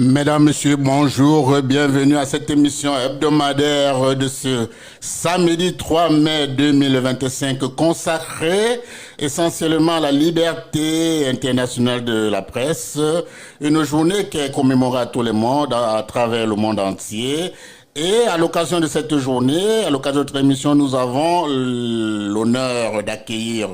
Mesdames, Messieurs, bonjour, bienvenue à cette émission hebdomadaire de ce samedi 3 mai 2025 consacrée essentiellement à la liberté internationale de la presse, une journée qui est commémorée à tout le monde, à travers le monde entier. Et à l'occasion de cette journée, à l'occasion de notre émission, nous avons l'honneur d'accueillir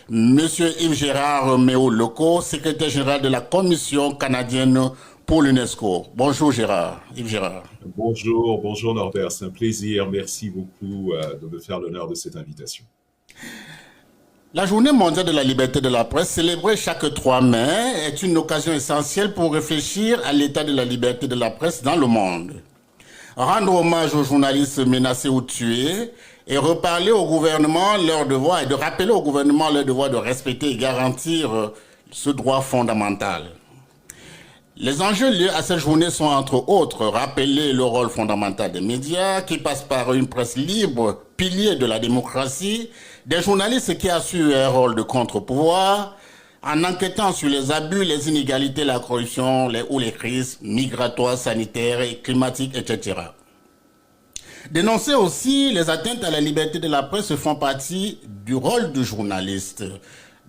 Monsieur Yves Gérard Méo-Leco, secrétaire général de la Commission canadienne pour l'UNESCO. Bonjour Gérard, Yves Gérard. Bonjour Norbert, c'est un plaisir. Merci beaucoup de me faire l'honneur de cette invitation. La Journée mondiale de la liberté de la presse, célébrée chaque 3 mai, est une occasion essentielle pour réfléchir à l'état de la liberté de la presse dans le monde. Rendre hommage aux journalistes menacés ou tués et reparler au gouvernement leur devoir et de rappeler au gouvernement leur devoir de respecter et garantir ce droit fondamental. Les enjeux liés à cette journée sont entre autres rappeler le rôle fondamental des médias qui passe par une presse libre, pilier de la démocratie, des journalistes qui assurent un rôle de contre-pouvoir, en enquêtant sur les abus, les inégalités, la corruption ou les crises migratoires, sanitaires et climatiques, etc. Dénoncer aussi les atteintes à la liberté de la presse font partie du rôle du journaliste.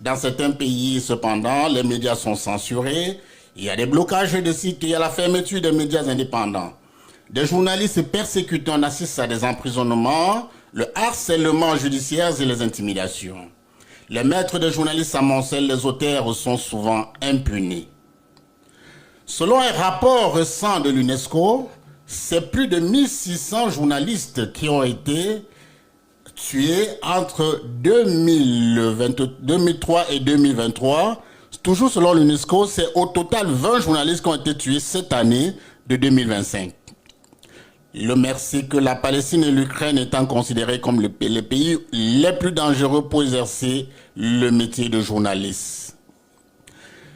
Dans certains pays, cependant, les médias sont censurés, il y a des blocages de sites, il y a la fermeture des médias indépendants. Des journalistes persécutés, on assiste à des emprisonnements, le harcèlement judiciaire et les intimidations. Les maîtres des journalistes amoncellent, les auteurs sont souvent impunis. Selon un rapport récent de l'UNESCO, c'est plus de 1600 journalistes qui ont été tués entre 2003 et 2023. Toujours selon l'UNESCO, c'est au total 20 journalistes qui ont été tués cette année de 2025. Le merci que la Palestine et l'Ukraine étant considérés comme les pays les plus dangereux pour exercer le métier de journaliste.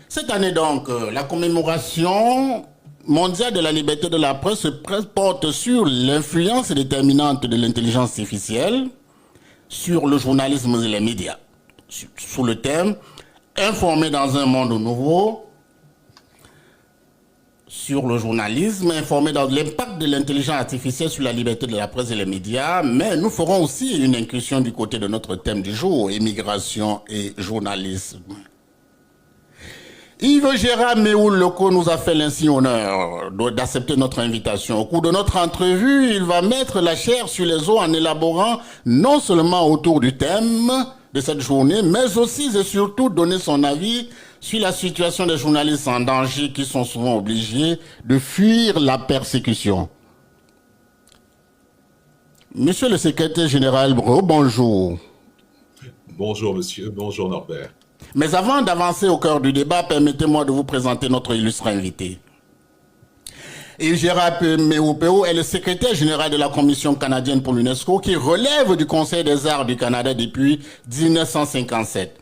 Cette année donc, la commémoration mondiale de la liberté de la presse porte sur l'influence déterminante de l'intelligence artificielle sur le journalisme et les médias. Sous le thème « Informer dans un monde nouveau », sur le journalisme, informer dans l'impact de l'intelligence artificielle sur la liberté de la presse et les médias, mais nous ferons aussi une incursion du côté de notre thème du jour, immigration et journalisme. Yves Gérard Méo-Leco nous a fait l'insigne honneur d'accepter notre invitation. Au cours de notre entrevue, il va mettre la chair sur les os en élaborant non seulement autour du thème de cette journée, mais aussi et surtout donner son avis sur la situation des journalistes en danger qui sont souvent obligés de fuir la persécution. Monsieur le secrétaire général, bonjour. Bonjour monsieur, bonjour Norbert. Mais avant d'avancer au cœur du débat, permettez-moi de vous présenter notre illustre invité. Yves Gérard Méo-Leco est le secrétaire général de la Commission canadienne pour l'UNESCO qui relève du Conseil des arts du Canada depuis 1957.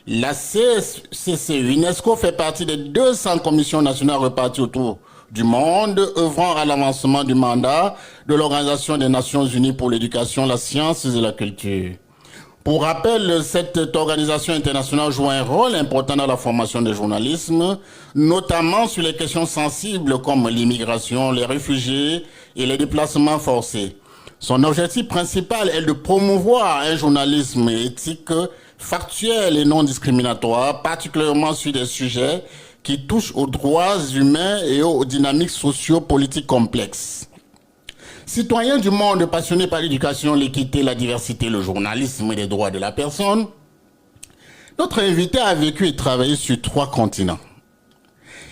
La CCU UNESCO fait partie des 200 commissions nationales reparties autour du monde, œuvrant à l'avancement du mandat de l'Organisation des Nations Unies pour l'éducation, la science et la culture. Pour rappel, cette organisation internationale joue un rôle important dans la formation des journalistes, notamment sur les questions sensibles comme l'immigration, les réfugiés et les déplacements forcés. Son objectif principal est de promouvoir un journalisme éthique, factuel et non discriminatoire, particulièrement sur des sujets qui touchent aux droits humains et aux dynamiques socio-politiques complexes. Citoyen du monde passionné par l'éducation, l'équité, la diversité, le journalisme et les droits de la personne, notre invité a vécu et travaillé sur 3 continents.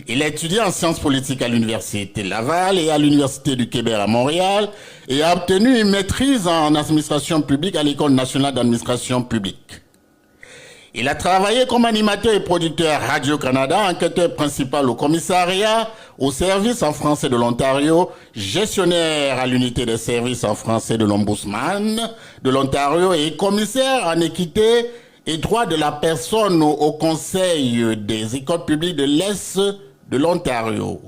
Il a étudié en sciences politiques à l'Université Laval et à l'Université du Québec à Montréal et a obtenu une maîtrise en administration publique à l'École nationale d'administration publique. Il a travaillé comme animateur et producteur à Radio-Canada, enquêteur principal au commissariat, au service en français de l'Ontario, gestionnaire à l'unité des services en français de l'Ombudsman de l'Ontario et commissaire en équité et droits de la personne au Conseil des écoles publiques de l'Est de l'Ontario.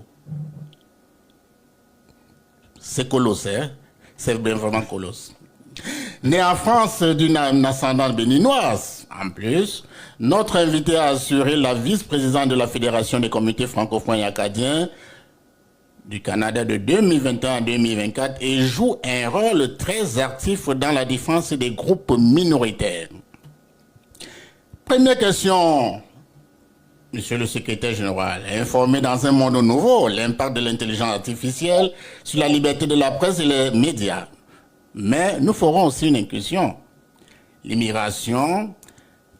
C'est colosse, hein? C'est bien vraiment colosse. Né en France d'une ascendance béninoise, en plus, notre invité a assuré la vice-présidente de la Fédération des communautés francophones et acadiens du Canada de 2021 à 2024 et joue un rôle très actif dans la défense des groupes minoritaires. Première question, Monsieur le secrétaire général, informer dans un monde nouveau l'impact de l'intelligence artificielle sur la liberté de la presse et les médias. Mais nous ferons aussi une inclusion. L'immigration,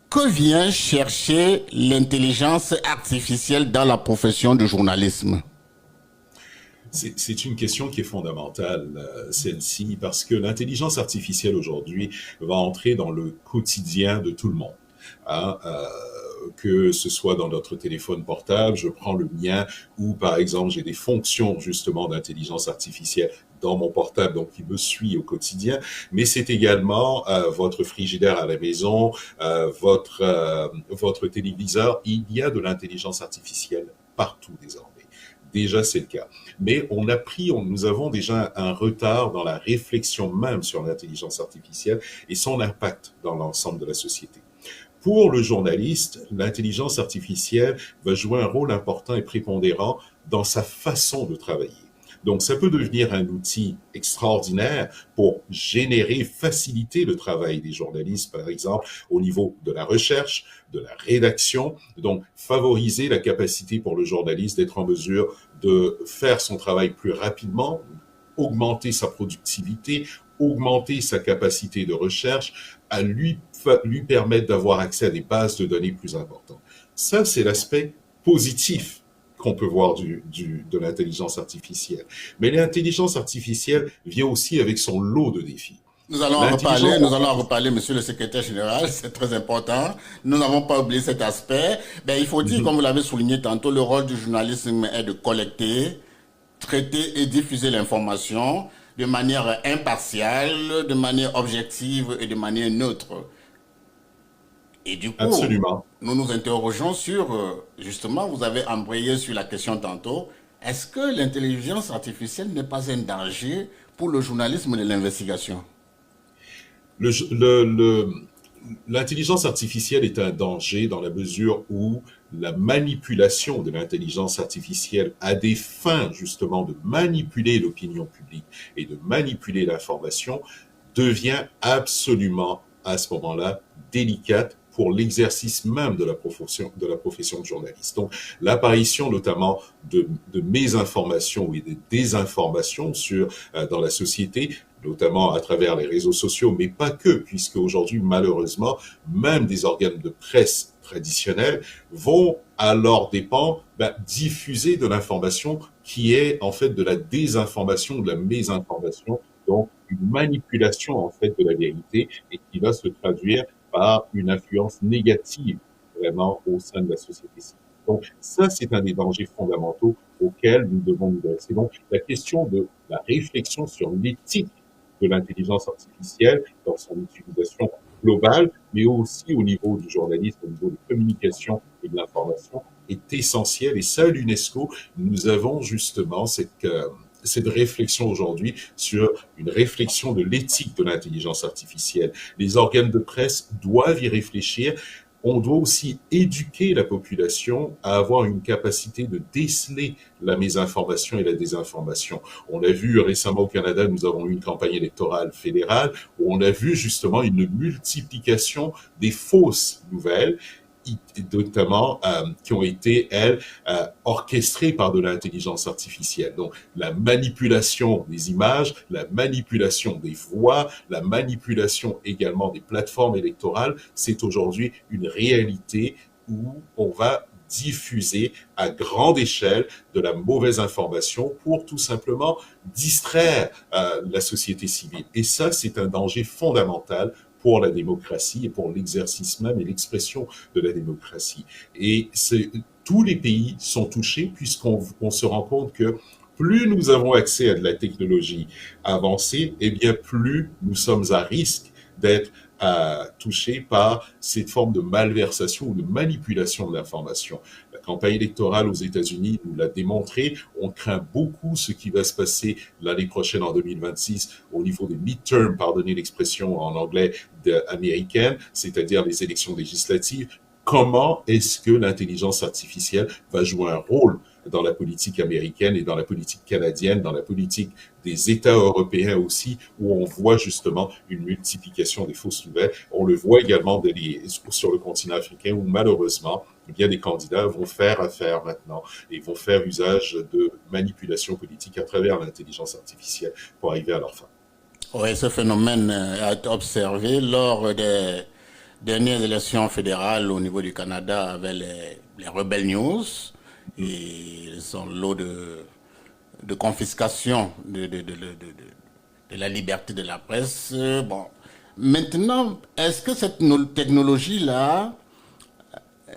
que vient chercher l'intelligence artificielle dans la profession du journalisme? C'est une question qui est fondamentale, celle-ci, parce que l'intelligence artificielle aujourd'hui va entrer dans le quotidien de tout le monde. Hein, que ce soit dans notre téléphone portable, je prends le mien, ou par exemple j'ai des fonctions justement d'intelligence artificielle dans mon portable, donc qui me suit au quotidien, mais c'est également votre frigidaire à la maison, votre téléviseur. Il y a de l'intelligence artificielle partout désormais. Déjà, c'est le cas. Mais nous avons déjà un retard dans la réflexion même sur l'intelligence artificielle et son impact dans l'ensemble de la société. Pour le journaliste, l'intelligence artificielle va jouer un rôle important et prépondérant dans sa façon de travailler. Donc, ça peut devenir un outil extraordinaire pour générer, faciliter le travail des journalistes, par exemple, au niveau de la recherche, de la rédaction. Donc, favoriser la capacité pour le journaliste d'être en mesure de faire son travail plus rapidement, augmenter sa productivité, augmenter sa capacité de recherche, à lui permettre d'avoir accès à des bases de données plus importantes. Ça, c'est l'aspect positif qu'on peut voir de l'intelligence artificielle. Mais l'intelligence artificielle vient aussi avec son lot de défis. Nous allons en reparler, monsieur le secrétaire général, c'est très important. Nous n'avons pas oublié cet aspect. Il faut dire, comme vous l'avez souligné tantôt, le rôle du journalisme est de collecter, traiter et diffuser l'information de manière impartiale, de manière objective et de manière neutre. Et du coup, absolument, nous nous interrogeons sur, justement, vous avez embrayé sur la question tantôt, est-ce que l'intelligence artificielle n'est pas un danger pour le journalisme de l'investigation? L'intelligence artificielle est un danger dans la mesure où la manipulation de l'intelligence artificielle à des fins justement de manipuler l'opinion publique et de manipuler l'information devient absolument à ce moment-là délicate pour l'exercice même de la profession de journaliste. Donc, l'apparition notamment de mésinformations et de désinformations dans la société, notamment à travers les réseaux sociaux, mais pas que, puisque aujourd'hui, malheureusement, même des organes de presse traditionnels vont, à leurs dépens, diffuser de l'information qui est en fait de la désinformation, de la mésinformation, donc une manipulation en fait de la vérité et qui va se traduire par une influence négative vraiment au sein de la société civile. Donc ça, c'est un des dangers fondamentaux auxquels nous devons nous dresser. Donc la question de la réflexion sur l'éthique de l'intelligence artificielle dans son utilisation globale, mais aussi au niveau du journalisme, au niveau de communication et de l'information, est essentielle. Et ça, à l'UNESCO, nous avons justement cette réflexion aujourd'hui sur une réflexion de l'éthique de l'intelligence artificielle. Les organes de presse doivent y réfléchir. On doit aussi éduquer la population à avoir une capacité de déceler la mésinformation et la désinformation. On l'a vu récemment au Canada, nous avons eu une campagne électorale fédérale où on a vu justement une multiplication des fausses nouvelles, notamment qui ont été, elles, orchestrées par de l'intelligence artificielle. Donc, la manipulation des images, la manipulation des voix, la manipulation également des plateformes électorales, c'est aujourd'hui une réalité où on va diffuser à grande échelle de la mauvaise information pour tout simplement distraire la société civile. Et ça, c'est un danger fondamental pour la démocratie et pour l'exercice même et l'expression de la démocratie. Et tous les pays sont touchés puisqu'on se rend compte que plus nous avons accès à de la technologie avancée, eh bien plus nous sommes à risque d'être touchés par cette forme de malversation ou de manipulation de l'information. La campagne électorale aux États-Unis nous l'a démontré. On craint beaucoup ce qui va se passer l'année prochaine en 2026 au niveau des midterms, pardonnez l'expression en anglais américaine, c'est-à-dire les élections législatives. Comment est-ce que l'intelligence artificielle va jouer un rôle dans la politique américaine et dans la politique canadienne, dans la politique des États européens aussi, où on voit justement une multiplication des fausses nouvelles. On le voit également sur le continent africain, où malheureusement, bien des candidats vont faire affaire maintenant et vont faire usage de manipulation politique à travers l'intelligence artificielle pour arriver à leur fin. Oui, ce phénomène a été observé lors des dernières élections fédérales au niveau du Canada avec les Rebel News et son lot de confiscation de la liberté de la presse. Bon. Maintenant, est-ce que cette technologie-là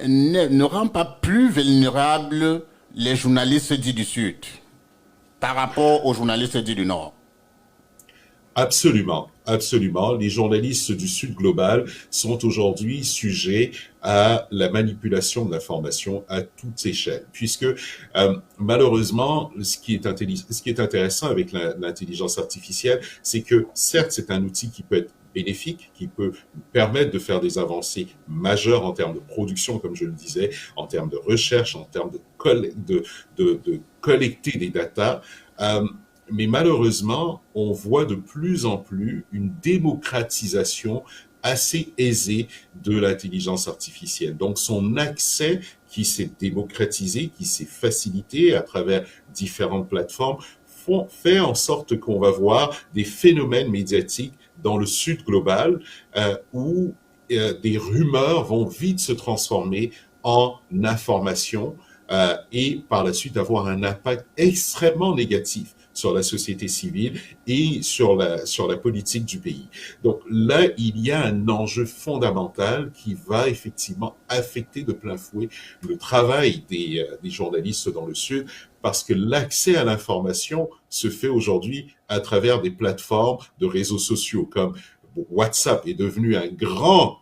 ne rend pas plus vulnérables les journalistes dits du Sud par rapport aux journalistes dits du Nord? Absolument, absolument. Les journalistes du Sud global sont aujourd'hui sujets à la manipulation de l'information à toute échelle, puisque malheureusement, ce qui est intéressant avec l'intelligence artificielle, c'est que certes, c'est un outil qui peut être bénéfique, qui peut nous permettre de faire des avancées majeures en termes de production, comme je le disais, en termes de recherche, en termes de collecter des datas. Mais malheureusement, on voit de plus en plus une démocratisation assez aisée de l'intelligence artificielle. Donc, son accès qui s'est démocratisé, qui s'est facilité à travers différentes plateformes, fait en sorte qu'on va voir des phénomènes médiatiques dans le Sud global où des rumeurs vont vite se transformer en informations et par la suite avoir un impact extrêmement négatif sur la société civile et sur la politique du pays. Donc là, il y a un enjeu fondamental qui va effectivement affecter de plein fouet le travail des journalistes dans le Sud, parce que l'accès à l'information se fait aujourd'hui à travers des plateformes de réseaux sociaux, comme WhatsApp est devenu un grand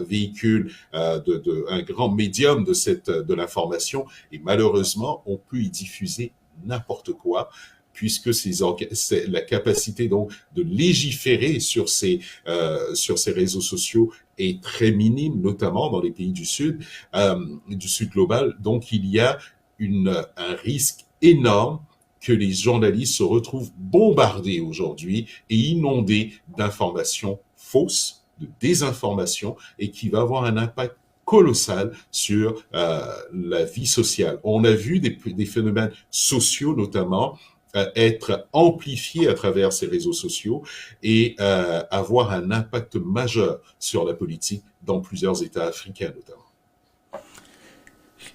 véhicule, un grand médium de l'information, et malheureusement, on peut y diffuser n'importe quoi, puisque c'est la capacité donc de légiférer sur ces réseaux sociaux est très minime, notamment dans les pays du Sud global. Donc il y a un risque énorme que les journalistes se retrouvent bombardés aujourd'hui et inondés d'informations fausses, de désinformation, et qui va avoir un impact colossal sur la vie sociale. On a vu des phénomènes sociaux notamment être amplifiés à travers ces réseaux sociaux et avoir un impact majeur sur la politique dans plusieurs États africains notamment.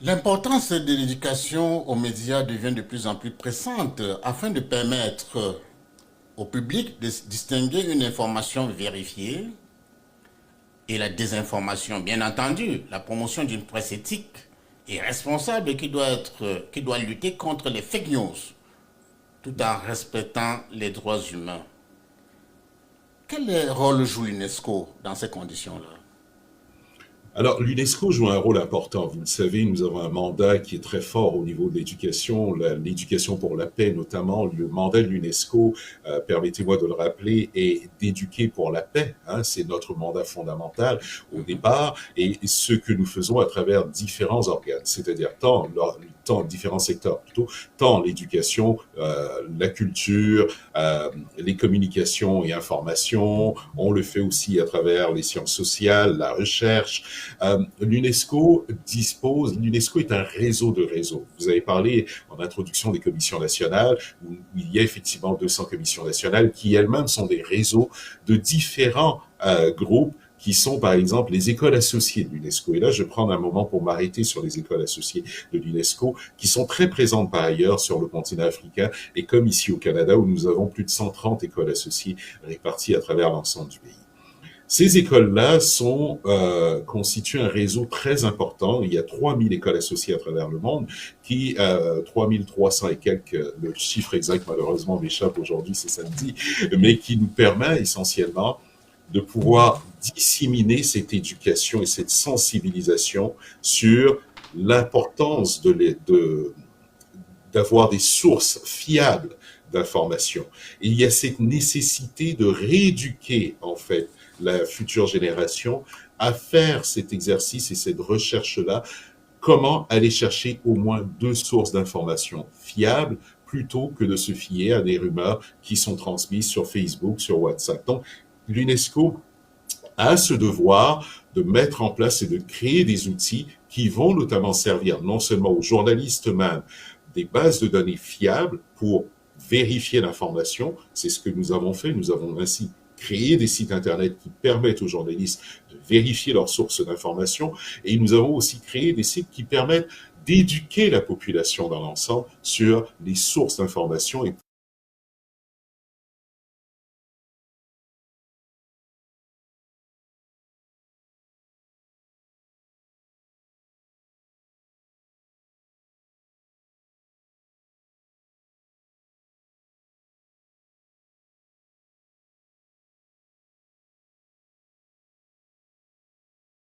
L'importance de l'éducation aux médias devient de plus en plus pressante afin de permettre au public de distinguer une information vérifiée et la désinformation. Bien entendu, la promotion d'une presse éthique et responsable qui doit lutter contre les fake news tout en respectant les droits humains. Quel rôle joue l'UNESCO dans ces conditions-là? Alors, l'UNESCO joue un rôle important. Vous le savez, nous avons un mandat qui est très fort au niveau de l'éducation, l'éducation pour la paix notamment. Le mandat de l'UNESCO, permettez-moi de le rappeler, est d'éduquer pour la paix. C'est notre mandat fondamental au départ, et ce que nous faisons à travers différents organes, c'est-à-dire tant différents secteurs plutôt, tant l'éducation, la culture, les communications et informations. On le fait aussi à travers les sciences sociales, la recherche. L'UNESCO est un réseau de réseaux. Vous avez parlé en introduction des commissions nationales, où il y a effectivement 200 commissions nationales qui elles-mêmes sont des réseaux de différents groupes qui sont par exemple les écoles associées de l'UNESCO. Et là, je vais prendre un moment pour m'arrêter sur les écoles associées de l'UNESCO, qui sont très présentes par ailleurs sur le continent africain, et comme ici au Canada, où nous avons plus de 130 écoles associées réparties à travers l'ensemble du pays. Ces écoles-là constituent un réseau très important. Il y a 3000 écoles associées à travers le monde, 3300 et quelques, le chiffre exact malheureusement m'échappe aujourd'hui, c'est samedi, mais qui nous permet essentiellement de pouvoir disséminer cette éducation et cette sensibilisation sur l'importance d'avoir des sources fiables d'informations. Et il y a cette nécessité de rééduquer, en fait, la future génération à faire cet exercice et cette recherche-là comment aller chercher au moins 2 sources d'informations fiables plutôt que de se fier à des rumeurs qui sont transmises sur Facebook, sur WhatsApp. Donc, l'UNESCO a ce devoir de mettre en place et de créer des outils qui vont notamment servir non seulement aux journalistes eux-mêmes des bases de données fiables pour vérifier l'information. C'est ce que nous avons fait. Nous avons ainsi créé des sites Internet qui permettent aux journalistes de vérifier leurs sources d'information. Et nous avons aussi créé des sites qui permettent d'éduquer la population dans l'ensemble sur les sources d'information et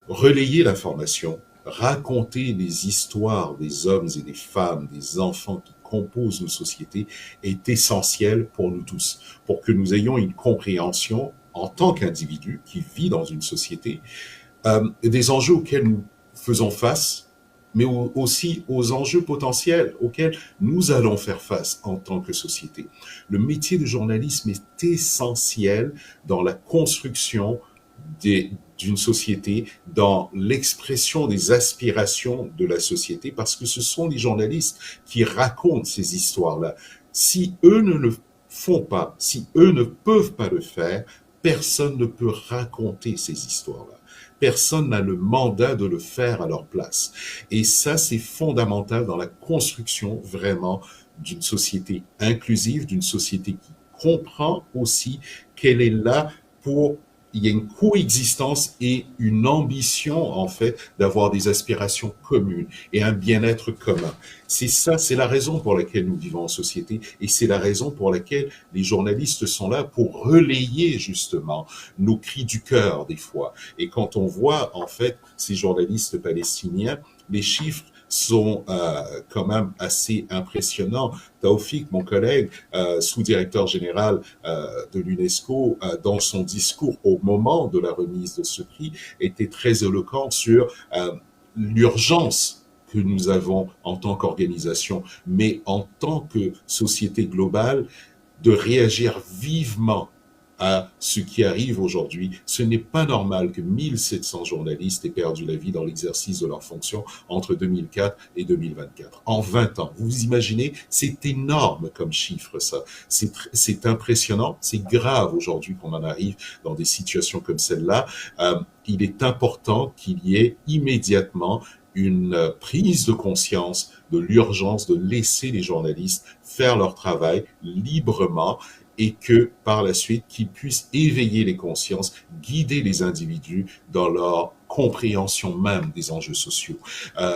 relayer l'information, raconter les histoires des hommes et des femmes, des enfants qui composent nos sociétés est essentiel pour nous tous, pour que nous ayons une compréhension en tant qu'individu qui vit dans une société, des enjeux auxquels nous faisons face, mais aussi aux enjeux potentiels auxquels nous allons faire face en tant que société. Le métier de journalisme est essentiel dans la construction d'une société, dans l'expression des aspirations de la société, parce que ce sont les journalistes qui racontent ces histoires-là. Si eux ne le font pas, si eux ne peuvent pas le faire, personne ne peut raconter ces histoires-là. Personne n'a le mandat de le faire à leur place. Et ça, c'est fondamental dans la construction vraiment d'une société inclusive, d'une société qui comprend aussi qu'elle est là pour il y a une coexistence et une ambition, en fait, d'avoir des aspirations communes et un bien-être commun. C'est ça, c'est la raison pour laquelle nous vivons en société et c'est la raison pour laquelle les journalistes sont là pour relayer, justement, nos cris du cœur, des fois. Et quand on voit, en fait, ces journalistes palestiniens, les chiffres sont quand même assez impressionnants. Taoufik, mon collègue, sous-directeur général de l'UNESCO, dans son discours au moment de la remise de ce prix, était très éloquent sur l'urgence que nous avons en tant qu'organisation, mais en tant que société globale, de réagir vivement à ce qui arrive aujourd'hui. Ce n'est pas normal que 1700 journalistes aient perdu la vie dans l'exercice de leurs fonctions entre 2004 et 2024. En 20 ans. Vous imaginez, c'est énorme comme chiffre, ça. C'est impressionnant, c'est grave aujourd'hui qu'on en arrive dans des situations comme celle-là. Il est important qu'il y ait immédiatement une prise de conscience de l'urgence de laisser les journalistes faire leur travail librement et que, par la suite, qu'ils puissent éveiller les consciences, guider les individus dans leur compréhension même des enjeux sociaux.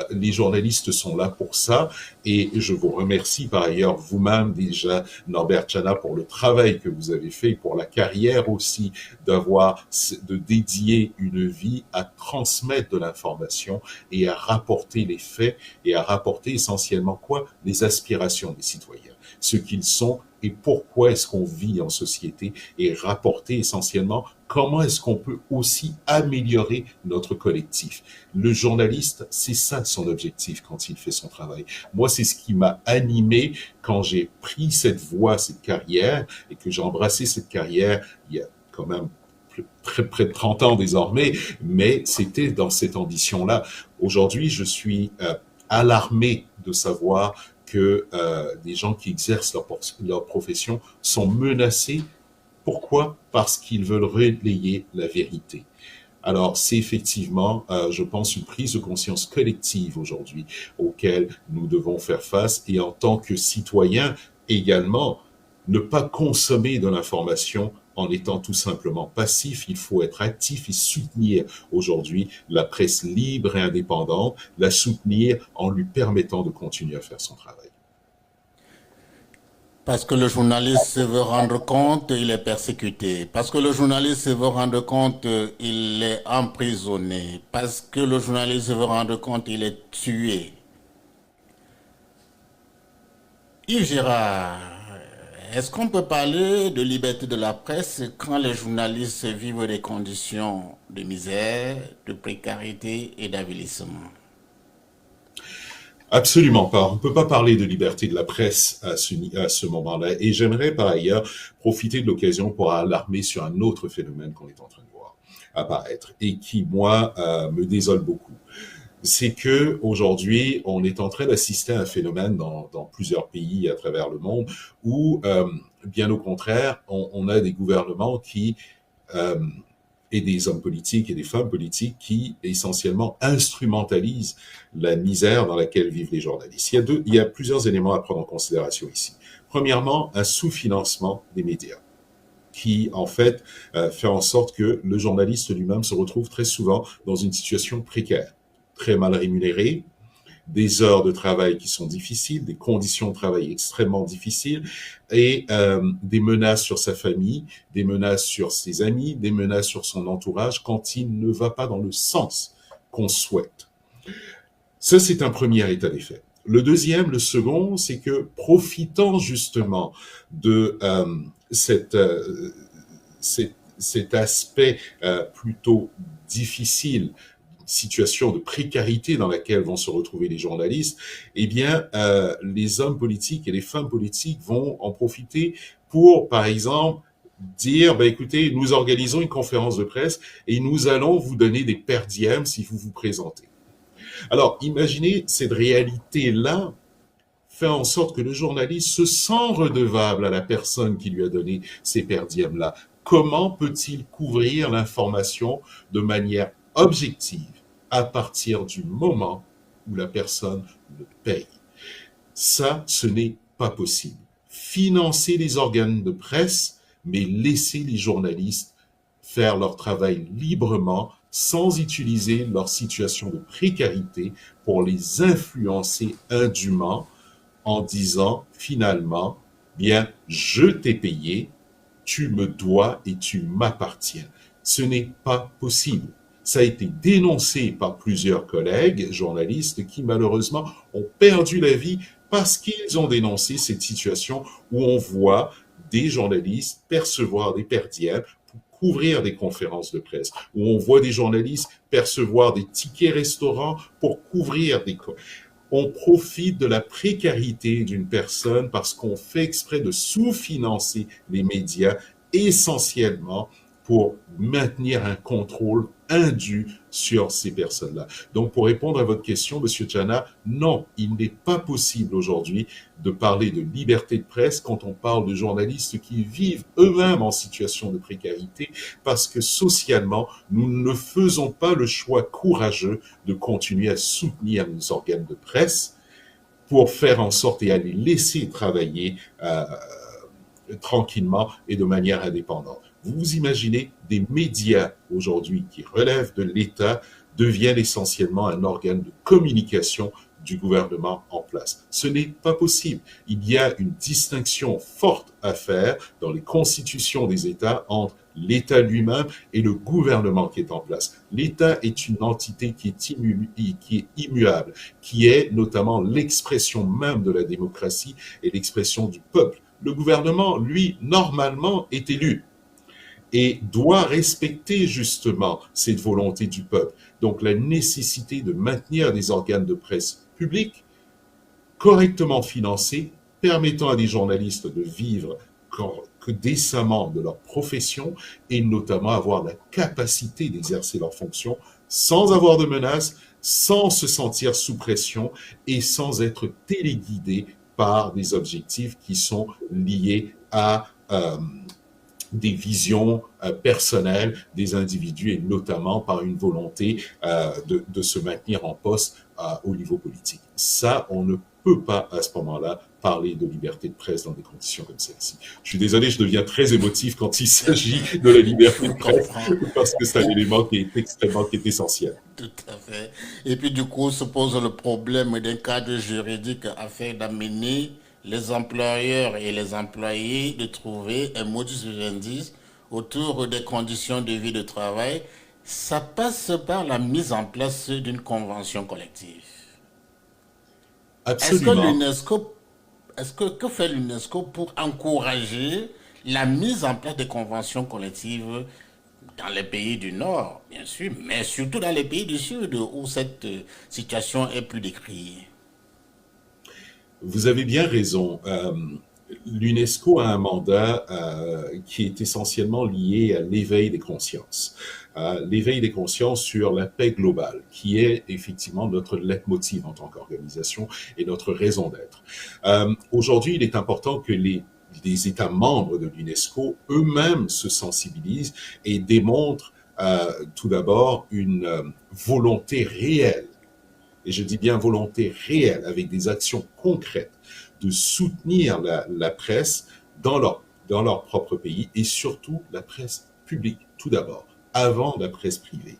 Les journalistes sont là pour ça et je vous remercie par ailleurs vous-même déjà, Norbert Tchana, pour le travail que vous avez fait, pour la carrière aussi, de dédier une vie à transmettre de l'information et à rapporter les faits et à rapporter essentiellement quoi? Les aspirations des citoyens, ce qu'ils sont et pourquoi est-ce qu'on vit en société et rapporter essentiellement comment est-ce qu'on peut aussi améliorer notre collectif. Le journaliste, c'est ça son objectif quand il fait son travail. Moi, c'est ce qui m'a animé quand j'ai pris cette voie, cette carrière et que j'ai embrassé cette carrière il y a quand même près de 30 ans désormais, mais c'était dans cette ambition-là. Aujourd'hui, je suis alarmé de savoir que des gens qui exercent leur profession sont menacés. Pourquoi? Parce qu'ils veulent relayer la vérité. Alors, c'est effectivement, je pense, une prise de conscience collective aujourd'hui auquel nous devons faire face et en tant que citoyens également, ne pas consommer de l'information en étant tout simplement passif. Il faut être actif et soutenir aujourd'hui la presse libre et indépendante, la soutenir en lui permettant de continuer à faire son travail. Parce que le journaliste se veut rendre compte, il est persécuté. Parce que le journaliste se veut rendre compte, il est emprisonné. Parce que le journaliste se veut rendre compte, il est tué. Yves Gérard, est-ce qu'on peut parler de liberté de la presse quand les journalistes vivent des conditions de misère, de précarité et d'avilissement? Absolument pas. On ne peut pas parler de liberté de la presse à ce moment-là. Et j'aimerais par ailleurs profiter de l'occasion pour alarmer sur un autre phénomène qu'on est en train de voir apparaître et qui, moi, me désole beaucoup. C'est que aujourd'hui, on est en train d'assister à un phénomène dans plusieurs pays à travers le monde où, bien au contraire, on a des gouvernements qui euh, et des hommes politiques et des femmes politiques qui essentiellement instrumentalisent la misère dans laquelle vivent les journalistes. Il y a plusieurs éléments à prendre en considération ici. Premièrement, un sous-financement des médias qui, en fait, fait en sorte que le journaliste lui-même se retrouve très souvent dans une situation précaire, très mal rémunéré, des heures de travail qui sont difficiles, des conditions de travail extrêmement difficiles et des menaces sur sa famille, des menaces sur ses amis, des menaces sur son entourage quand il ne va pas dans le sens qu'on souhaite. Ça, c'est un premier état des faits. Le deuxième, le second, c'est que profitant justement de cet aspect plutôt difficile, situation de précarité dans laquelle vont se retrouver les journalistes, eh bien, les hommes politiques et les femmes politiques vont en profiter pour, par exemple, dire, ben écoutez, nous organisons une conférence de presse et nous allons vous donner des per diem si vous vous présentez. Alors, imaginez cette réalité-là fait en sorte que le journaliste se sent redevable à la personne qui lui a donné ces per diem-là. Comment peut-il couvrir l'information de manière objective à partir du moment où la personne le paye? Ça, ce n'est pas possible. Financer les organes de presse, mais laisser les journalistes faire leur travail librement sans utiliser leur situation de précarité pour les influencer indûment en disant finalement, bien, je t'ai payé, tu me dois et tu m'appartiens. Ce n'est pas possible. Ça a été dénoncé par plusieurs collègues journalistes qui malheureusement ont perdu la vie parce qu'ils ont dénoncé cette situation où on voit des journalistes percevoir des per diem pour couvrir des conférences de presse, où on voit des journalistes percevoir des tickets restaurants pour couvrir des... On profite de la précarité d'une personne parce qu'on fait exprès de sous-financer les médias essentiellement pour maintenir un contrôle indu sur ces personnes-là. Donc, pour répondre à votre question, Monsieur Chana, non, il n'est pas possible aujourd'hui de parler de liberté de presse quand on parle de journalistes qui vivent eux-mêmes en situation de précarité, parce que socialement, nous ne faisons pas le choix courageux de continuer à soutenir nos organes de presse pour faire en sorte et à les laisser travailler tranquillement et de manière indépendante. Vous imaginez des médias aujourd'hui qui relèvent de l'État deviennent essentiellement un organe de communication du gouvernement en place. Ce n'est pas possible. Il y a une distinction forte à faire dans les constitutions des États entre l'État lui-même et le gouvernement qui est en place. L'État est une entité qui est immuable, qui est notamment l'expression même de la démocratie et l'expression du peuple. Le gouvernement, lui, normalement, est élu et doit respecter justement cette volonté du peuple. Donc la nécessité de maintenir des organes de presse publics correctement financés, permettant à des journalistes de vivre que décemment de leur profession et notamment avoir la capacité d'exercer leurs fonctions sans avoir de menaces, sans se sentir sous pression et sans être téléguidés par des objectifs qui sont liés à des visions personnelles des individus et notamment par une volonté de se maintenir en poste au niveau politique. Ça, on ne peut pas à ce moment-là parler de liberté de presse dans des conditions comme celle-ci. Je suis désolé, je deviens très émotif quand il s'agit de la liberté de presse parce que c'est un élément qui est essentiel. Tout à fait. Et puis du coup, se pose le problème d'un cadre juridique afin d'amener les employeurs et les employés de trouver un modus vivendi autour des conditions de vie de travail. Ça passe par la mise en place d'une convention collective. Absolument. Que fait l'UNESCO pour encourager la mise en place des conventions collectives dans les pays du Nord, bien sûr, mais surtout dans les pays du Sud où cette situation est plus décriée? Vous avez bien raison. L'UNESCO a un mandat qui est essentiellement lié à l'éveil des consciences. L'éveil des consciences sur la paix globale, qui est effectivement notre leitmotiv en tant qu'organisation et notre raison d'être. Aujourd'hui, il est important que les États membres de l'UNESCO eux-mêmes se sensibilisent et démontrent tout d'abord une volonté réelle, et je dis bien volonté réelle, avec des actions concrètes, de soutenir la presse dans leur propre pays et surtout la presse publique, tout d'abord, avant la presse privée.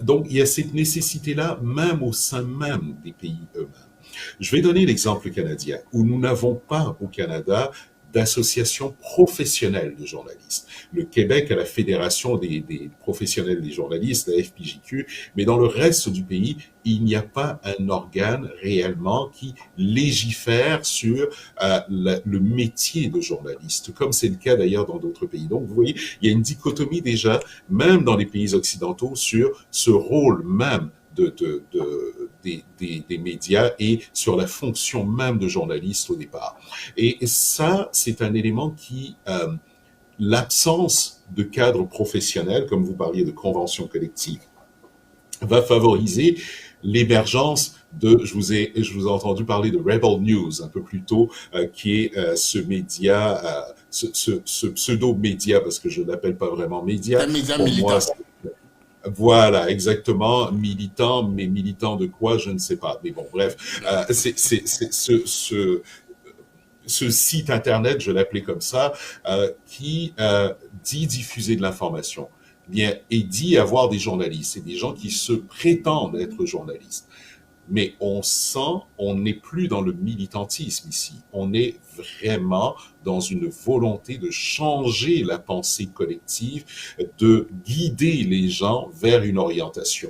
Donc, il y a cette nécessité-là, même au sein même des pays eux-mêmes. Je vais donner l'exemple canadien, où nous n'avons pas au Canada d'associations professionnelles de journalistes. Le Québec a la Fédération des professionnels des journalistes, la FPJQ, mais dans le reste du pays, il n'y a pas un organe réellement qui légifère sur le métier de journaliste, comme c'est le cas d'ailleurs dans d'autres pays. Donc, vous voyez, il y a une dichotomie déjà, même dans les pays occidentaux, sur ce rôle même des médias et sur la fonction même de journaliste au départ. Et ça, c'est un élément qui, l'absence de cadre professionnel, comme vous parliez de convention collective, va favoriser l'émergence je vous ai entendu parler de Rebel News un peu plus tôt, qui est ce média, ce pseudo-média, parce que je ne l'appelle pas vraiment média. Un média pour militant. moi, voilà, exactement, militant, mais militant de quoi, je ne sais pas. Mais bon, bref, c'est ce site internet, je l'appelais comme ça, qui dit diffuser de l'information, bien, et dit avoir des journalistes, et des gens qui se prétendent être journalistes. Mais on sent, on n'est plus dans le militantisme ici. On est vraiment dans une volonté de changer la pensée collective, de guider les gens vers une orientation.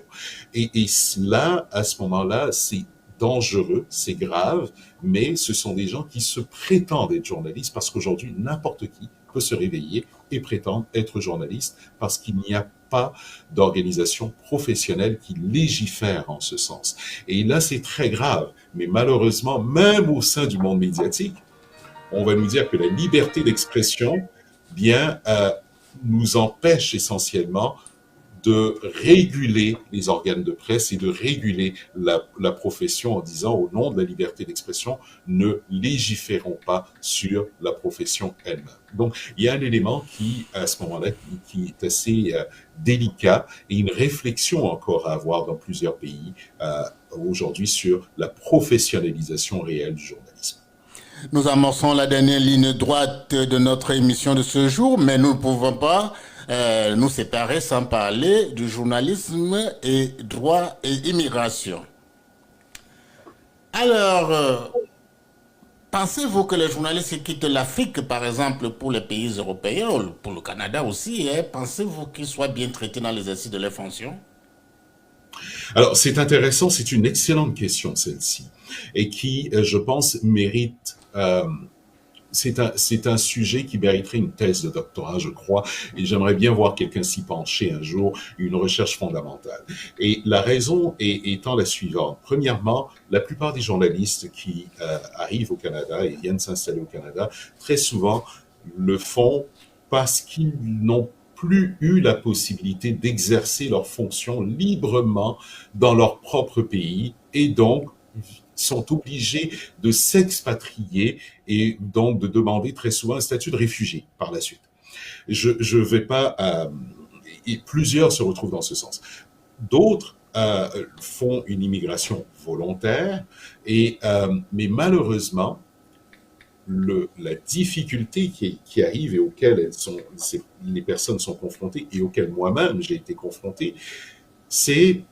Et cela, à ce moment-là, c'est dangereux, c'est grave, mais ce sont des gens qui se prétendent être journalistes parce qu'aujourd'hui, n'importe qui peut se réveiller et prétendre être journaliste parce qu'il n'y a pas d'organisation professionnelle qui légifère en ce sens. Et là, c'est très grave. Mais malheureusement, même au sein du monde médiatique, on va nous dire que la liberté d'expression, bien, nous empêche essentiellement de réguler les organes de presse et de réguler la profession en disant, au nom de la liberté d'expression, ne légiférons pas sur la profession elle-même. Donc, il y a un élément qui, à ce moment-là, qui est assez délicat et une réflexion encore à avoir dans plusieurs pays aujourd'hui sur la professionnalisation réelle du journalisme. Nous amorçons la dernière ligne droite de notre émission de ce jour, mais nous ne pouvons pas nous séparer sans parler du journalisme et droit et immigration. Alors, pensez-vous que les journalistes qui quittent l'Afrique, par exemple, pour les pays européens, ou pour le Canada aussi, pensez-vous qu'ils soient bien traités dans l'exercice de leurs fonctions? Alors, c'est intéressant, c'est une excellente question, celle-ci, et qui, je pense, mérite... c'est un sujet qui mériterait une thèse de doctorat, je crois, et j'aimerais bien voir quelqu'un s'y pencher un jour, une recherche fondamentale. Et la raison étant la suivante. Premièrement, la plupart des journalistes qui arrivent au Canada et viennent s'installer au Canada, très souvent le font parce qu'ils n'ont plus eu la possibilité d'exercer leurs fonctions librement dans leur propre pays et donc sont obligés de s'expatrier et donc de demander très souvent un statut de réfugié par la suite. Je vais pas... et plusieurs se retrouvent dans ce sens. D'autres font une immigration volontaire, mais malheureusement, la difficulté qui arrive et auquel les personnes sont confrontées et auquel moi-même j'ai été confronté, c'est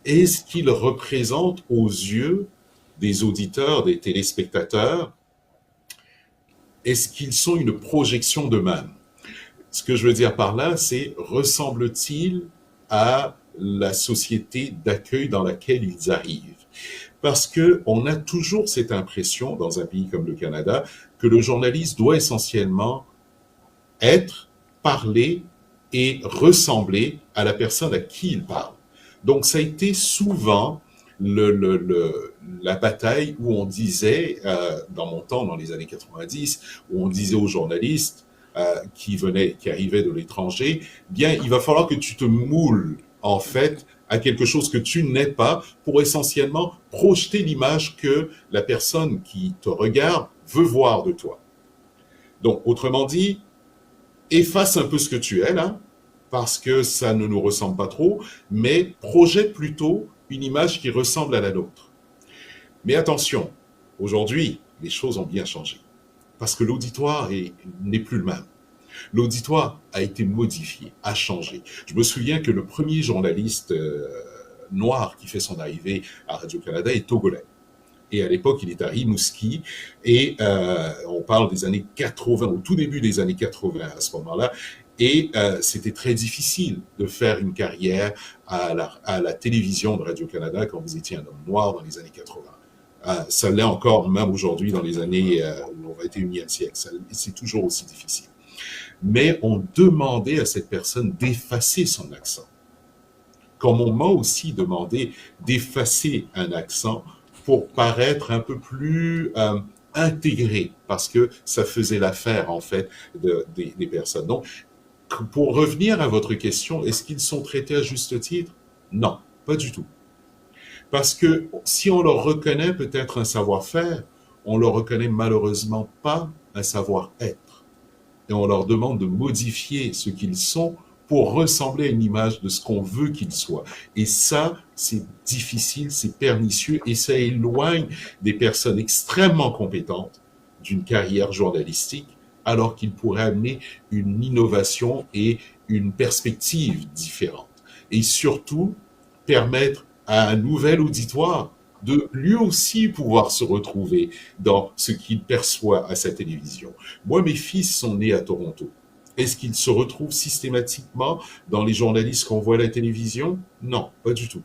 est-ce qu'ils représentent aux yeux des auditeurs, des téléspectateurs, est-ce qu'ils sont une projection d'eux-mêmes? Ce que je veux dire par là, c'est ressemblent-ils à la société d'accueil dans laquelle ils arrivent? Parce que on a toujours cette impression, dans un pays comme le Canada, que le journaliste doit essentiellement être, parler et ressembler à la personne à qui il parle. Donc, ça a été souvent la bataille où on disait, dans mon temps, dans les années 90, où on disait aux journalistes qui arrivaient de l'étranger, bien, il va falloir que tu te moules, en fait, à quelque chose que tu n'es pas pour essentiellement projeter l'image que la personne qui te regarde veut voir de toi. Donc, autrement dit, efface un peu ce que tu es là, parce que ça ne nous ressemble pas trop, mais projette plutôt une image qui ressemble à la nôtre. Mais attention, aujourd'hui, les choses ont bien changé, parce que l'auditoire n'est plus le même. L'auditoire a été modifié, a changé. Je me souviens que le premier journaliste noir qui fait son arrivée à Radio-Canada est togolais. Et à l'époque, il est à Rimouski, et on parle des années 80, au tout début des années 80 à ce moment-là, et c'était très difficile de faire une carrière à la télévision de Radio-Canada quand vous étiez un homme noir dans les années 80. Ça l'est encore, même aujourd'hui, dans les années au 21e siècle. C'est toujours aussi difficile. Mais on demandait à cette personne d'effacer son accent. Comme on m'a aussi demandé d'effacer un accent pour paraître un peu plus intégré, parce que ça faisait l'affaire, en fait, des personnes. Donc, pour revenir à votre question, est-ce qu'ils sont traités à juste titre? Non, pas du tout. Parce que si on leur reconnaît peut-être un savoir-faire, on leur reconnaît malheureusement pas un savoir-être. Et on leur demande de modifier ce qu'ils sont pour ressembler à une image de ce qu'on veut qu'ils soient. Et ça, c'est difficile, c'est pernicieux, et ça éloigne des personnes extrêmement compétentes d'une carrière journalistique, alors qu'ils pourraient amener une innovation et une perspective différente. Et surtout, permettre à un nouvel auditoire de lui aussi pouvoir se retrouver dans ce qu'il perçoit à sa télévision. Moi, mes fils sont nés à Toronto. Est-ce qu'ils se retrouvent systématiquement dans les journalistes qu'on voit à la télévision? Non, pas du tout.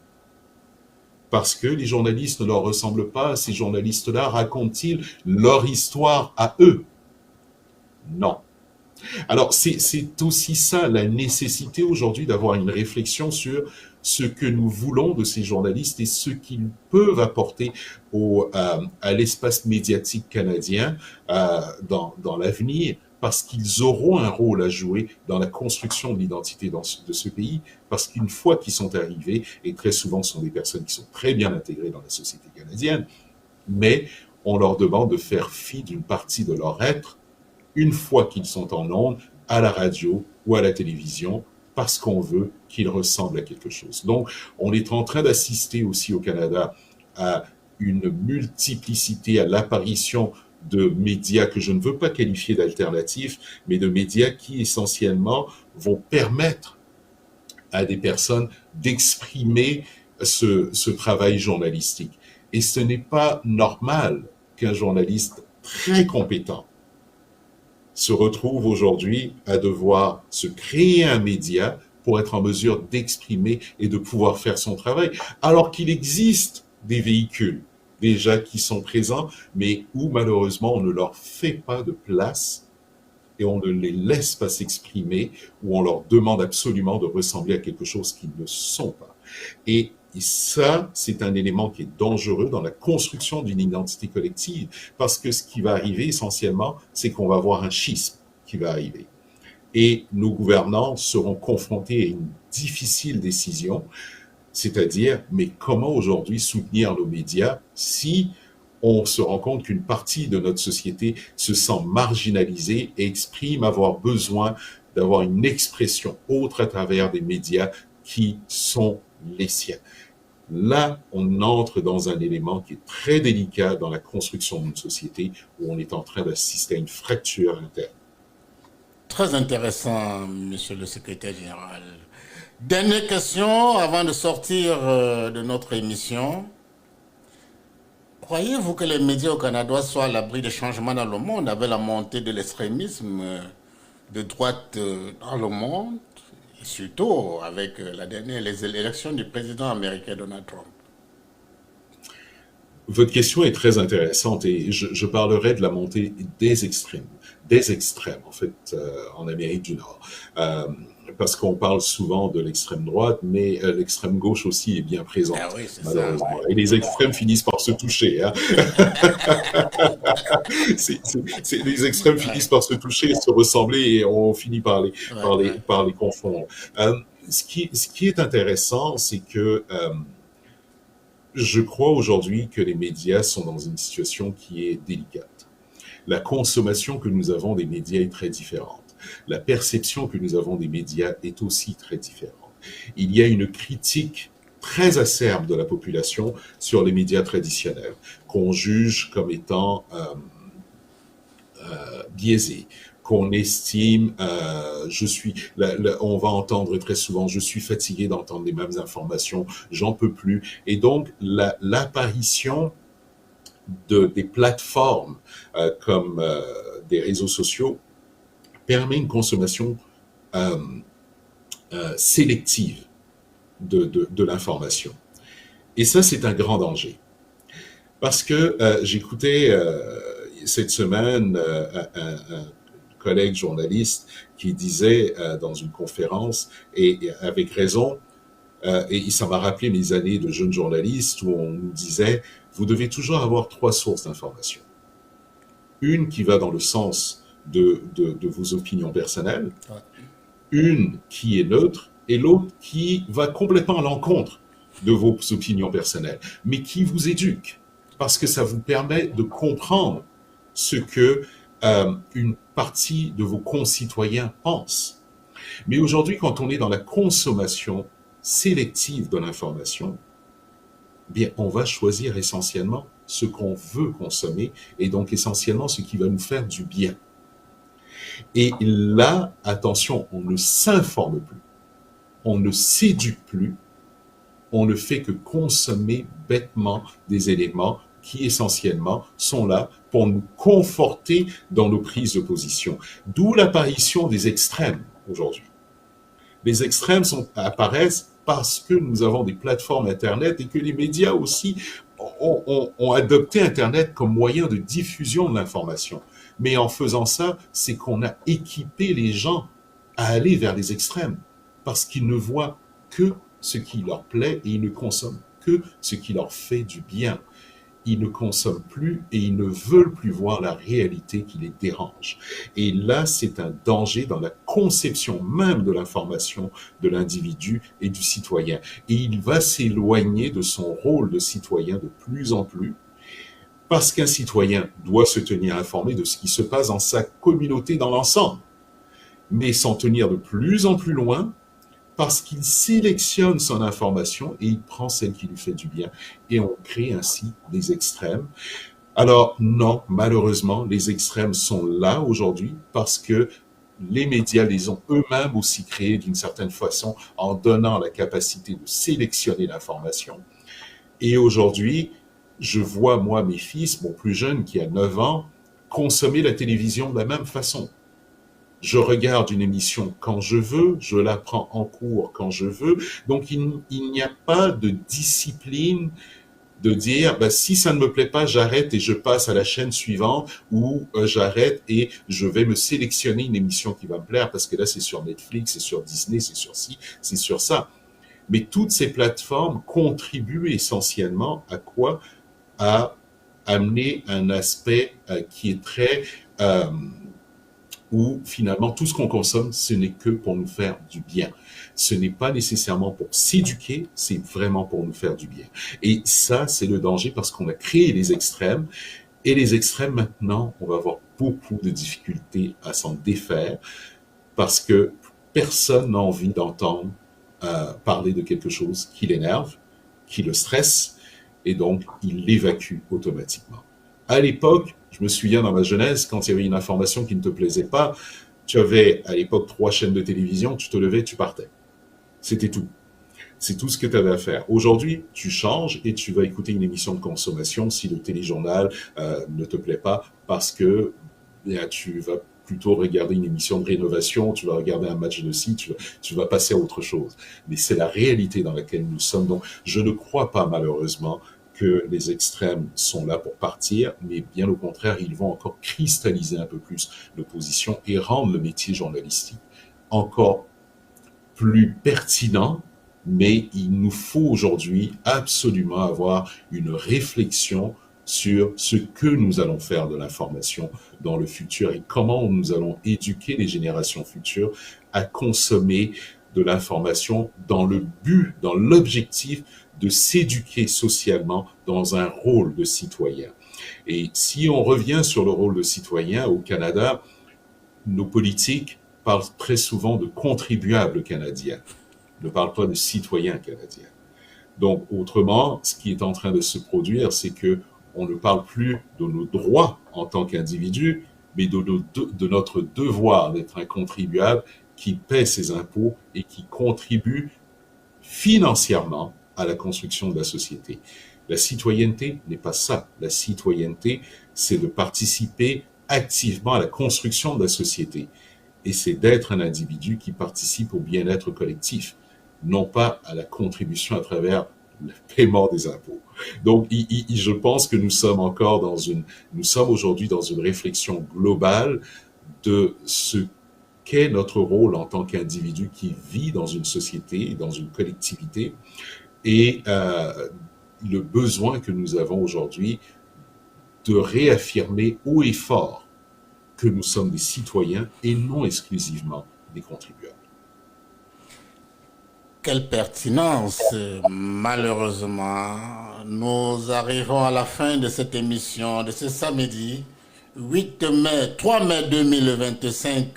Parce que les journalistes ne leur ressemblent pas. Ces journalistes-là racontent-ils leur histoire à eux? Non. Alors, c'est aussi ça, la nécessité aujourd'hui d'avoir une réflexion sur ce que nous voulons de ces journalistes et ce qu'ils peuvent apporter à l'espace médiatique canadien dans l'avenir, parce qu'ils auront un rôle à jouer dans la construction de l'identité de ce pays, parce qu'une fois qu'ils sont arrivés, et très souvent ce sont des personnes qui sont très bien intégrées dans la société canadienne, mais on leur demande de faire fi d'une partie de leur être une fois qu'ils sont en ondes, à la radio ou à la télévision, parce qu'on veut qu'ils ressemblent à quelque chose. Donc, on est en train d'assister aussi au Canada à une multiplicité, à l'apparition de médias que je ne veux pas qualifier d'alternatifs, mais de médias qui essentiellement vont permettre à des personnes d'exprimer ce travail journalistique. Et ce n'est pas normal qu'un journaliste très compétent se retrouve aujourd'hui à devoir se créer un média pour être en mesure d'exprimer et de pouvoir faire son travail, alors qu'il existe des véhicules déjà qui sont présents, mais où malheureusement on ne leur fait pas de place et on ne les laisse pas s'exprimer, où on leur demande absolument de ressembler à quelque chose qu'ils ne sont pas. Et ça, c'est un élément qui est dangereux dans la construction d'une identité collective, parce que ce qui va arriver essentiellement, c'est qu'on va avoir un schisme qui va arriver. Et nos gouvernants seront confrontés à une difficile décision, c'est-à-dire, mais comment aujourd'hui soutenir nos médias si on se rend compte qu'une partie de notre société se sent marginalisée et exprime avoir besoin d'avoir une expression autre à travers des médias qui sont les siens. Là, on entre dans un élément qui est très délicat dans la construction d'une société où on est en train d'assister à une fracture interne. Très intéressant, monsieur le secrétaire général. Dernière question avant de sortir de notre émission. Croyez-vous que les médias au Canada soient à l'abri des changements dans le monde avec la montée de l'extrémisme de droite dans le monde? Et surtout avec les élections du président américain Donald Trump. Votre question est très intéressante et je parlerai de la montée des extrêmes en fait, en Amérique du Nord. parce qu'on parle souvent de l'extrême droite, mais l'extrême gauche aussi est bien présente, Ah oui, c'est malheureusement. ça, ouais. Et les extrêmes finissent par se toucher. Hein. Les extrêmes finissent Ouais, par se toucher, se ressembler, et on finit ouais, ouais. par les confondre. Euh, ce qui est intéressant, c'est que je crois aujourd'hui que les médias sont dans une situation qui est délicate. La consommation que nous avons des médias est très différente. La perception que nous avons des médias est aussi très différente. Il y a une critique très acerbe de la population sur les médias traditionnels, qu'on juge comme étant biaisés, qu'on estime, on va entendre très souvent, je suis fatigué d'entendre les mêmes informations, j'en peux plus. Et donc, l'apparition des plateformes comme des réseaux sociaux permet une consommation euh, sélective de l'information. Et ça, c'est un grand danger. Parce que j'écoutais cette semaine un collègue journaliste qui disait dans une conférence, et avec raison, et ça m'a rappelé mes années de jeune journaliste où on nous disait, vous devez toujours avoir 3 sources d'information. Une qui va dans le sens de vos opinions personnelles, Ouais. une qui est neutre, et l'autre qui va complètement à l'encontre de vos opinions personnelles, mais qui vous éduque, parce que ça vous permet de comprendre ce que une partie de vos concitoyens pensent. Mais aujourd'hui, quand on est dans la consommation sélective de l'information, bien, on va choisir essentiellement ce qu'on veut consommer, et donc essentiellement ce qui va nous faire du bien. Et là, attention, on ne s'informe plus, on ne s'éduque plus, on ne fait que consommer bêtement des éléments qui essentiellement sont là pour nous conforter dans nos prises de position. D'où l'apparition des extrêmes aujourd'hui. Les extrêmes apparaissent parce que nous avons des plateformes Internet et que les médias aussi ont adopté Internet comme moyen de diffusion de l'information. Mais en faisant ça, c'est qu'on a équipé les gens à aller vers les extrêmes parce qu'ils ne voient que ce qui leur plaît et ils ne consomment que ce qui leur fait du bien. Ils ne consomment plus et ils ne veulent plus voir la réalité qui les dérange. Et là, c'est un danger dans la conception même de l'information de l'individu et du citoyen. Et il va s'éloigner de son rôle de citoyen de plus en plus, parce qu'un citoyen doit se tenir informé de ce qui se passe dans sa communauté dans l'ensemble, mais s'en tenir de plus en plus loin, parce qu'il sélectionne son information et il prend celle qui lui fait du bien. Et on crée ainsi des extrêmes. Alors non, malheureusement, les extrêmes sont là aujourd'hui parce que les médias les ont eux-mêmes aussi créés d'une certaine façon en donnant la capacité de sélectionner l'information. Et aujourd'hui, je vois, moi, mes fils, mon plus jeune qui a 9 ans, consommer la télévision de la même façon. Je regarde une émission quand je veux, je la prends en cours quand je veux. Donc, il n'y a pas de discipline de dire, ben, si ça ne me plaît pas, j'arrête et je passe à la chaîne suivante, ou j'arrête et je vais me sélectionner une émission qui va me plaire parce que là, c'est sur Netflix, c'est sur Disney, c'est sur ci, c'est sur ça. Mais toutes ces plateformes contribuent essentiellement à quoi? À amener un aspect qui est très... où finalement tout ce qu'on consomme, ce n'est que pour nous faire du bien. Ce n'est pas nécessairement pour s'éduquer, c'est vraiment pour nous faire du bien. Et ça, c'est le danger parce qu'on a créé les extrêmes. Et les extrêmes, maintenant, on va avoir beaucoup de difficultés à s'en défaire parce que personne n'a envie d'entendre parler de quelque chose qui l'énerve, qui le stresse, et donc il l'évacue automatiquement. À l'époque, je me souviens dans ma jeunesse, quand il y avait une information qui ne te plaisait pas, tu avais à l'époque 3 chaînes de télévision, tu te levais, tu partais. C'était tout. C'est tout ce que tu avais à faire. Aujourd'hui, tu changes et tu vas écouter une émission de consommation si le téléjournal ne te plaît pas parce que tu vas plutôt regarder une émission de rénovation, tu vas regarder un match de ci, tu vas passer à autre chose. Mais c'est la réalité dans laquelle nous sommes. Donc, je ne crois pas malheureusement que les extrêmes sont là pour partir, mais bien au contraire, ils vont encore cristalliser un peu plus l'opposition et rendre le métier journalistique encore plus pertinent, mais il nous faut aujourd'hui absolument avoir une réflexion sur ce que nous allons faire de l'information dans le futur et comment nous allons éduquer les générations futures à consommer de l'information dans le but, dans l'objectif de s'éduquer socialement dans un rôle de citoyen. Et si on revient sur le rôle de citoyen au Canada, nos politiques parlent très souvent de contribuables canadiens, ne parlent pas de citoyens canadiens. Donc, autrement, ce qui est en train de se produire, c'est que on ne parle plus de nos droits en tant qu'individus, mais de notre devoir d'être un contribuable qui paie ses impôts et qui contribue financièrement à la construction de la société. La citoyenneté n'est pas ça. La citoyenneté, c'est de participer activement à la construction de la société. Et c'est d'être un individu qui participe au bien-être collectif, non pas à la contribution à travers le paiement des impôts. Donc, je pense que nous sommes aujourd'hui dans une réflexion globale de ce qu'est notre rôle en tant qu'individu qui vit dans une société, dans une collectivité, et le besoin que nous avons aujourd'hui de réaffirmer haut et fort que nous sommes des citoyens et non exclusivement des contribuables. Quelle pertinence. Malheureusement, nous arrivons à la fin de cette émission de ce samedi 3 mai 2025,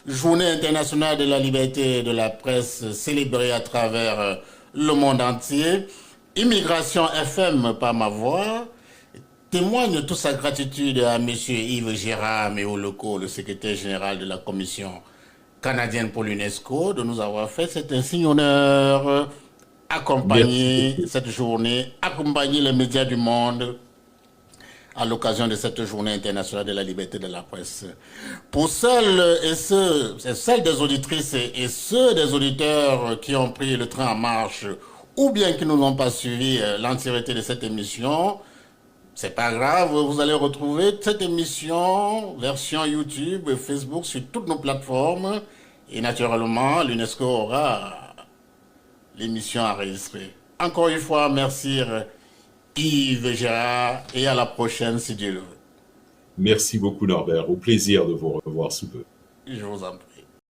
Journée internationale de la liberté et de la presse célébrée à travers le monde entier. Immigration FM par ma voix témoigne toute sa gratitude à M. Yves Gérard Méoloko, le secrétaire général de la Commission canadienne pour l'UNESCO, de nous avoir fait cet insigne honneur, accompagner cette journée, accompagner les médias du monde à l'occasion de cette journée internationale de la liberté de la presse. Pour celles des auditrices et ceux des auditeurs qui ont pris le train en marche ou bien qui ne n'ont pas suivi l'entièreté de cette émission, c'est pas grave, vous allez retrouver cette émission, version YouTube, Facebook, sur toutes nos plateformes. Et naturellement, l'UNESCO aura l'émission enregistrée. Encore une fois, merci Yves Gérard et à la prochaine si Dieu le veut. Merci beaucoup Norbert, au plaisir de vous revoir sous peu. Je vous en prie.